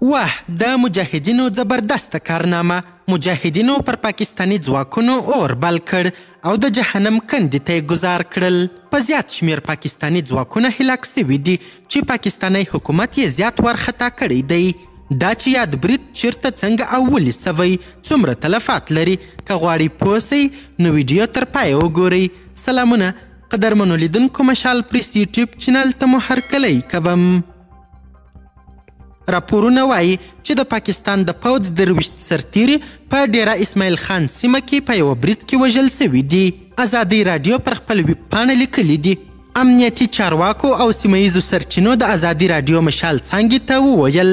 واه د مجاهدینو زبردسته کارنامه. مجاهدینو پر پاکستاني ځواکونو اور بل کړ او د جهنم کندې ته یې گذار کړل. په زیات شمیر پاکستاني ځواکونه هلاک سوي دي چې پاکستاني حکومت یې زیات وارخطا کړی دی. دا چې یاد برید چیرته څنګه او ولې سوی، څومره تلفات لري، که غواړئ پوه سئ نو ویډیو تر پایه وګورئ. سلامونه قدرمنو لیدونکو، مشال پریس یوټیوب چینل ته مو هرکلی کوم. راپورونه وایي چې د پاکستان د پوځ 23 سرتیري په ډیره اسماعیل خان سیمه کې په یوه برید کې وژل سوي دي. ازادۍ راډیو پر خپل ویب پاڼه لیکلي دي. امنیتي چارواکو او سیمه ییزو سرچینو د ازادۍ راډیو مشال څانګې ته وویل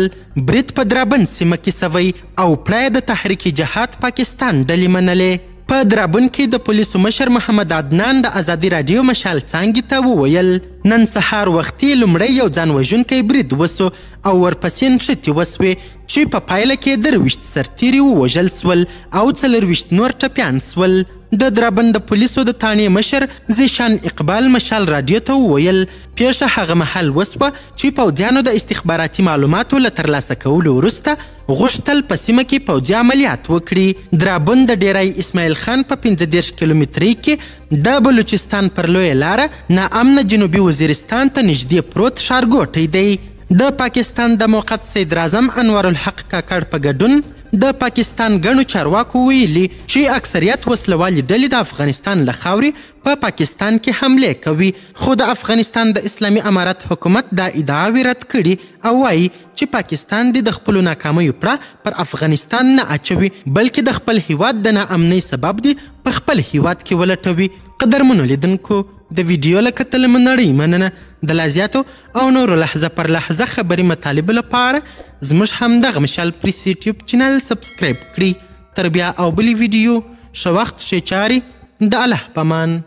برید په درابند سیمه کې سوی او پړه د تحریک جهاد پاکستان ډلې منلې. په درابند کې د پولیسو مشر محمد عدنان د ازادۍ راډیو مشال څانګې ته وویل نن سهار وختي لومړی یو ځان وژونکی برید وسو او ورپسې نښتې وسوې چې په پایله کې 23 سرتیري ووژل سول او 24 نور ټپیان سول. د درابند د پولیسو د تانې مشر زیشان اقبال مشال راډیو ته وویل پیښه هغه مهال وسوه چې پوځیانو د استخباراتي معلوماتو له ترلاسه کولو وروسته غوښتل په سیمه کې پوځي عملیات وکړي. درابند د ډیری اسماعیل خان په 15 کیلومترۍ کې د بلوچستان پر لویه لاره ناامنه جنوبي وزیرستان ته نږدې پروت ښارګوټی دی. د پاکستان د موقت صدراعظم انور الحق کاکړ په ګډون د پاکستان ګڼو چارواکو ویلي چې اکثریت وسلوالې ډلې د افغانستان له خاورې په پاکستان کې حملې کوي، خو د افغانستان د اسلامي امارت حکومت دا ادعاوې رد کړي او وایي چې پاکستان د خپلو ناکامیو پړه پر افغانستان نه اچوي بلکې د خپل هیواد د ناامنۍ سبب دی په خپل هیواد کې ولټوي. قدرمنو لیدونکو، د ویډیو له کتلو مو نړۍ مننه. د لا زیاتو او نورو لحظه پر لحظه خبري مطالبو لپاره زموږ همدغه مشال پریس یوټیوب چینل سبسکرایب کړئ. تر بیا او بلې ویډیو ښه وخت ښې چارې، د الله په امان.